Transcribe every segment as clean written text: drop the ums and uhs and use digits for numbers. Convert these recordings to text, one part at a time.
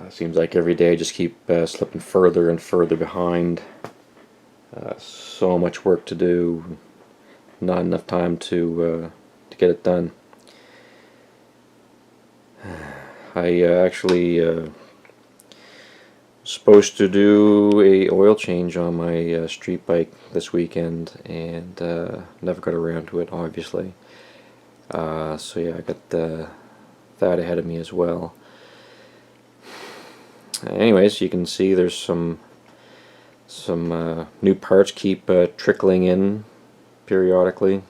Seems like every day I just keep slipping further and further behind. So much work to do, not enough time to get it done. I actually supposed to do a oil change on my street bike this weekend, and never got around to it, obviously. So yeah, I got that ahead of me as well. Anyways, you can see there's some new parts keep trickling in periodically.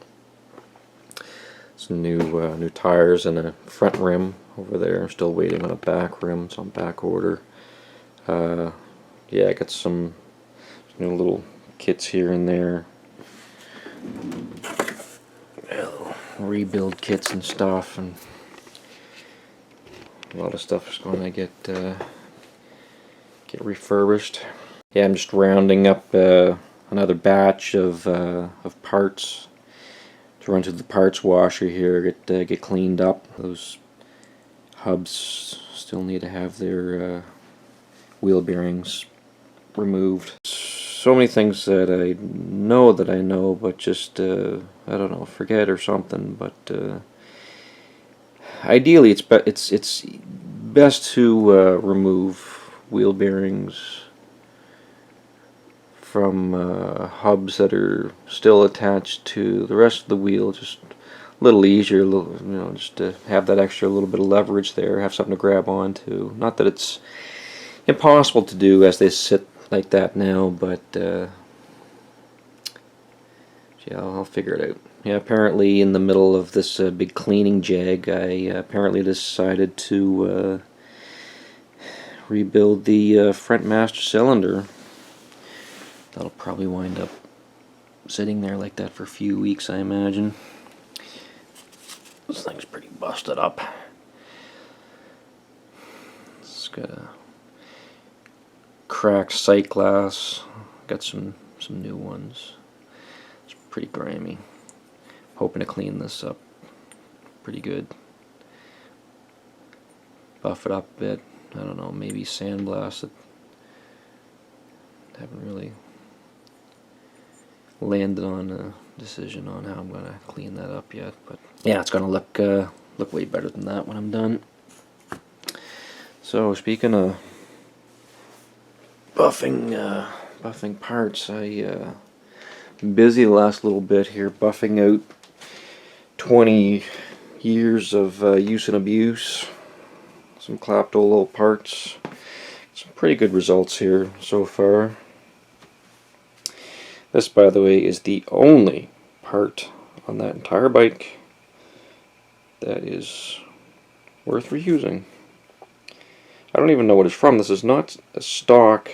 Some new tires and a front rim over there. Still waiting on a back rim. It's on back order. Yeah, I got some new little kits here and there. Rebuild kits and stuff, and a lot of stuff is going to get refurbished. Yeah, I'm just rounding up another batch of parts to run through the parts washer here, get cleaned up. Those hubs still need to have their wheel bearings removed. So many things that I know, but just I don't know, forget or something. But ideally, it's best to remove wheel bearings from hubs that are still attached to the rest of the wheel. Just a little easier, just to have that extra little bit of leverage there, have something to grab onto. Not that it's impossible to do as they sit like that now, but yeah, I'll figure it out. Yeah, apparently in the middle of this big cleaning jag, I apparently decided to rebuild the front master cylinder. That'll probably wind up sitting there like that for a few weeks, I imagine. This thing's pretty busted up. It's got a cracked sight glass. Got some new ones. It's pretty grimy. Hoping to clean this up pretty good. Buff it up a bit. I don't know, maybe sandblast it. Haven't really landed on a decision on how I'm gonna clean that up yet, but yeah, it's gonna look way better than that when I'm done. So speaking of buffing parts, I busy the last little bit here buffing out 20 years of use and abuse. Some Claptol parts. Some pretty good results here so far. This, by the way, is the only part on that entire bike that is worth reusing. I don't even know what it's from. This is not a stock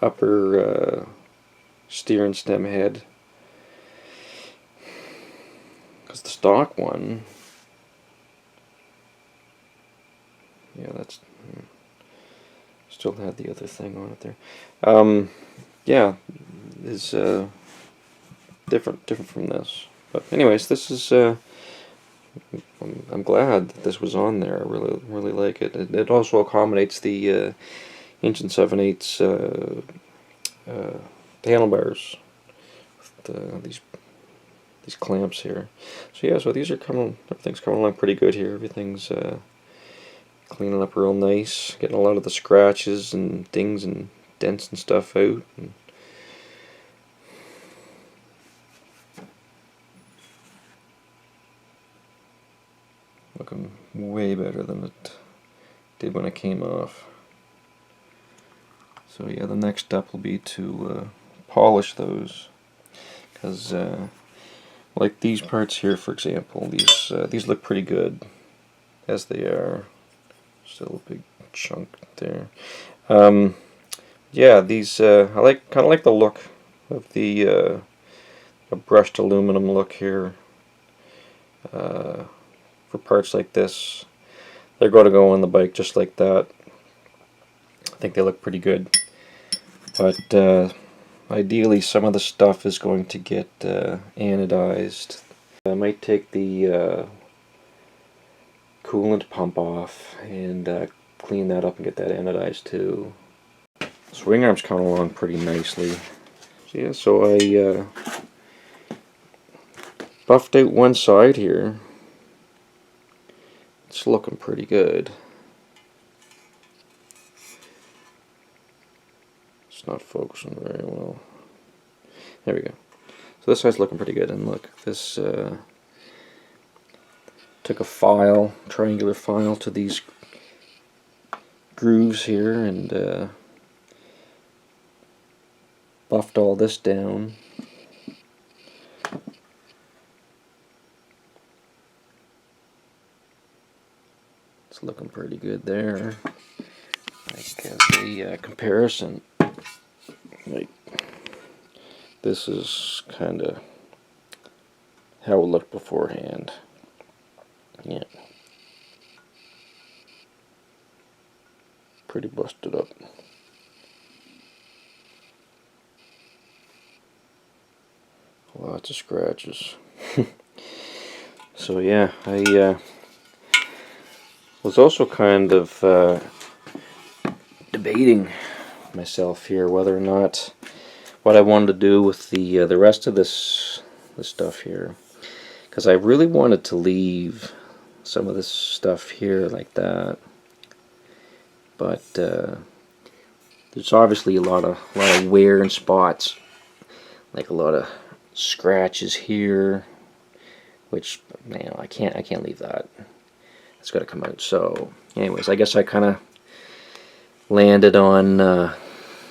upper steer and stem head. Because the stock one, yeah, that's still had the other thing on it there. Yeah, is different from this. But anyways, this is I'm glad that this was on there. I really like it. It also accommodates the inch and 7/8 handlebars with these clamps here. So yeah, so these are everything's coming along pretty good here. Everything's cleaning up real nice, getting a lot of the scratches and dings and dents and stuff out. And looking way better than it did when it came off. So yeah, the next step will be to polish those, because like these parts here, for example, these look pretty good as they are. Still a big chunk there. Yeah, these I kind of like the look of the brushed aluminum look here. For parts like this, they're going to go on the bike just like that. I think they look pretty good, but ideally some of the stuff is going to get anodized. I might take the coolant pump off and clean that up and get that anodized too. Swingarm's coming along pretty nicely. So yeah, so I buffed out one side here. It's looking pretty good. It's not focusing very well. There we go. So this side's looking pretty good, and look, this took a file, triangular file, to these grooves here, and buffed all this down. It's looking pretty good there. Like as a comparison, like this is kind of how it looked beforehand. Yeah, pretty busted up. Lots of scratches. So yeah, I was also kind of debating myself here whether or not what I wanted to do with the rest of this stuff here, because I really wanted to leave some of this stuff here like that, but there's obviously a lot of wear and spots, like a lot of scratches here, which, man, I can't leave that. It's got to come out. So anyways, I guess I kind of landed on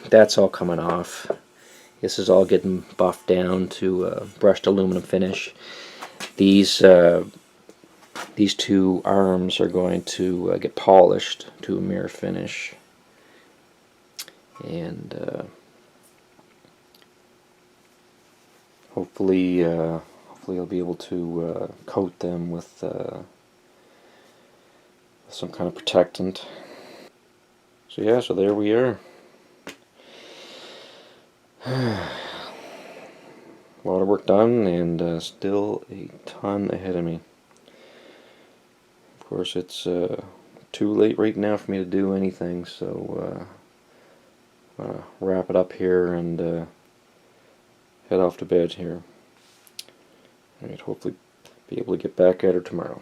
that's all coming off. This is all getting buffed down to brushed aluminum finish. These two arms are going to get polished to a mirror finish, and hopefully I'll be able to coat them with some kind of protectant. So yeah, so there we are. A lot of work done, and still a ton ahead of me. Of course, it's too late right now for me to do anything, so wrap it up here and head off to bed here. Alright, hopefully be able to get back at her tomorrow.